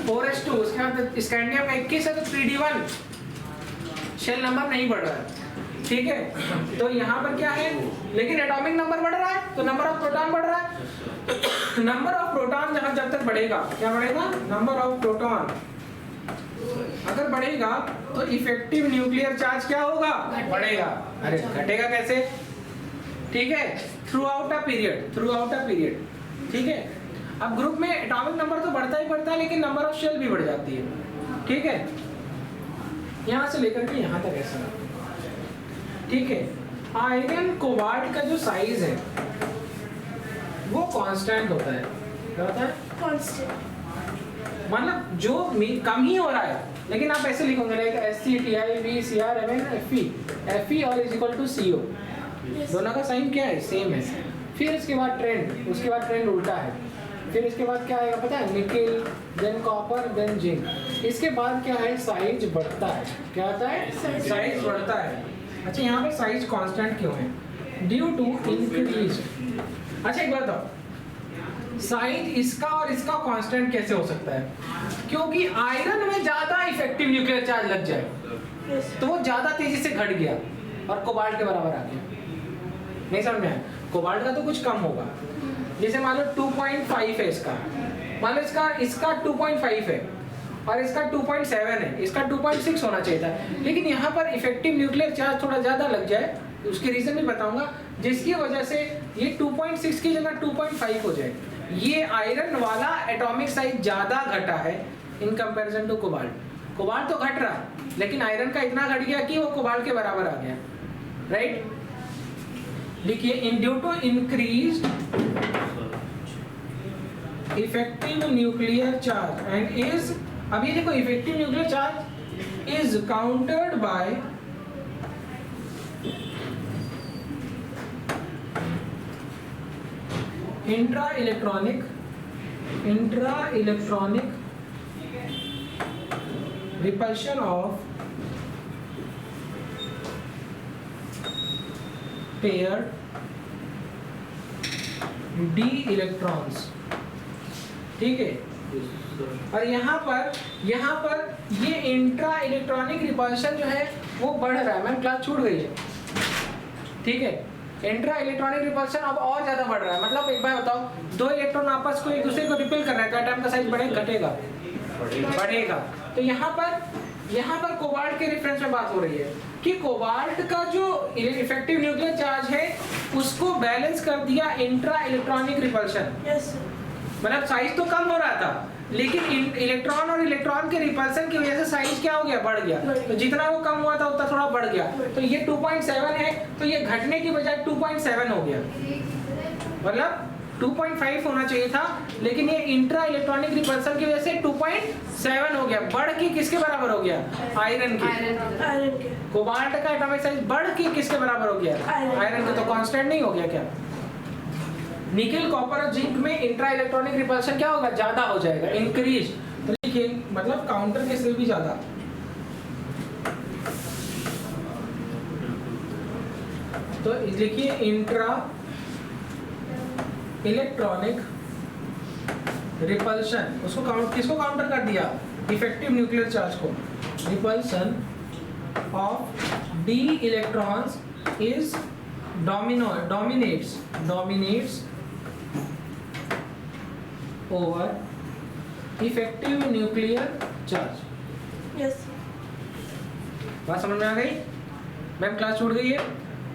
A: 4s2। उसके बाद स्कैंडियम का 21 है तो 3D1, शेल नंबर नहीं बढ़ रहा है। ठीक है तो यहाँ पर क्या है? लेकिन एटॉमिक नंबर बढ़ रहा है तो नंबर ऑफ प्रोटॉन बढ़ रहा है। नंबर ऑफ प्रोटॉन जब तक बढ़ेगा, क्या बढ़ेगा? नंबर ऑफ प्रोटॉन अगर बढ़ेगा तो इफेक्टिव न्यूक्लियर चार्ज क्या होगा? बढ़ेगा। अरे घटेगा कैसे? ठीक है थ्रू आउट अ पीरियड। ठीक है अब ग्रुप में एटॉमिक नंबर तो बढ़ता ही बढ़ता है लेकिन नंबर ऑफ शेल भी बढ़ जाती है। ठीक है यहाँ से लेकर के यहाँ तक ऐसा। ठीक है आयरन कोबाल्ट का जो साइज है वो कांस्टेंट होता है। क्या होता है? कांस्टेंट। मतलब जो कम ही हो रहा है, लेकिन आप ऐसे लिखोगे लाइक SCTIVCRMN Fe और इज इक्वल टू CO। दोनों का साइन क्या है? सेम है। फिर उसके बाद ट्रेंड उल्टा है। फिर इसके बाद क्या आएगा पता है? Nickel, then copper, then zinc. इसके बाद क्या है? साइज बढ़ता है। क्या आता है? साइज बढ़ता है। अच्छा यहाँ पर साइज कांस्टेंट क्यों है? Due to increase. अच्छा एक बात बताओ, साइज इसका और इसका कांस्टेंट कैसे हो सकता है? क्योंकि आयरन में ज्यादा इफेक्टिव न्यूक्लियर चार्ज लग जाए तो वो ज्यादा तेजी से घट गया और कोबाल्ट के बराबर आ गया। नहीं समझ में आया? कोबाल्ट का तो कुछ कम होगा। जैसे मान लो 2.5 है इसका, मान लो इसका 2.5 है और इसका 2.7 है, इसका 2.6 होना चाहिए था। लेकिन यहाँ पर इफेक्टिव न्यूक्लियर चार्ज थोड़ा ज़्यादा लग जाए, उसके रीज़न भी बताऊंगा, जिसकी वजह से ये 2.6 की जगह 2.5 हो जाए। ये आयरन वाला एटॉमिक साइज ज़्यादा घटा है in comparison to cobalt. Cobalt तो घट रहा है लेकिन आयरन का इतना घट गया कि वो कोबाल्ट के बराबर आ गया। राइट देखिए in due to increase effective nuclear charge and is, अब ये देखो effective nuclear charge is countered by intra electronic repulsion of pair D electrons. ठीक है और यहाँ पर ये इंट्रा इलेक्ट्रॉनिक रिपल्शन जो है वो बढ़ रहा है। मैम क्लास छूट गई है। ठीक है इंट्रा इलेक्ट्रॉनिक रिपल्शन अब और ज्यादा बढ़ रहा है। मतलब एक बार बताओ, दो इलेक्ट्रॉन आपस को एक दूसरे को रिपेल कर रहे हैं तो एटम का साइज बढ़ेगा घटेगा? बढ़ेगा। तो यहाँ पर कोबाल्ट के रेफरेंस में बात हो रही है कि कोबाल्ट का जो इफेक्टिव न्यूक्लियर चार्ज है उसको बैलेंस कर दिया इंट्रा इलेक्ट्रॉनिक रिपल्शन। मतलब साइज तो कम हो रहा था लेकिन इलेक्ट्रॉन और इलेक्ट्रॉन के रिपल्सन की वजह से साइज क्या हो गया? बढ़ गया। तो जितना वो कम हुआ था उतना थोड़ा बढ़ गया। तो ये 2.7 है तो ये घटने की बजाय 2.7 हो गया। मतलब 2.5 होना चाहिए था लेकिन ये इंट्रा इलेक्ट्रॉनिक रिपल्सन की वजह से 2.7 हो गया। बढ़ के किसके बराबर हो गया? आयरन के। कोबाल्ट का एटॉमिक साइज बढ़ के किसके बराबर हो गया? आयरन के। तो कांस्टेंट नहीं हो गया क्या? निकेल, कॉपर और जिंक में इंट्रा इलेक्ट्रॉनिक रिपल्शन क्या होगा? ज्यादा हो जाएगा, इंक्रीज। तो लिखिए मतलब काउंटर के से भी ज्यादा। तो लिखिए इंट्रा इलेक्ट्रॉनिक रिपल्शन, उसको किसको काउंटर कर दिया? इफेक्टिव न्यूक्लियर चार्ज को। Repulsion of D electrons is dominates over effective nuclear charge। बात समझ में आ गई? मैम क्लास छूट गई है,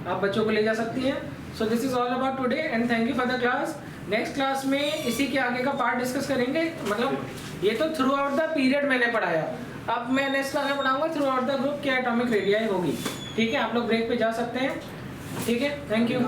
A: आप बच्चों को ले जा सकती हैं। So this is all about today and thank you for the class. Next class में इसी के आगे का पार्ट डिस्कस करेंगे। मतलब ये तो थ्रू आउट द पीरियड मैंने पढ़ाया, अब मैं नेक्स्ट क्लास में पढ़ाऊंगा थ्रू आउट द ग्रुप क्या एटॉमिक रेडियाई होगी। ठीक है, आप लोग ब्रेक पे जा सकते हैं। ठीक है, थैंक यू।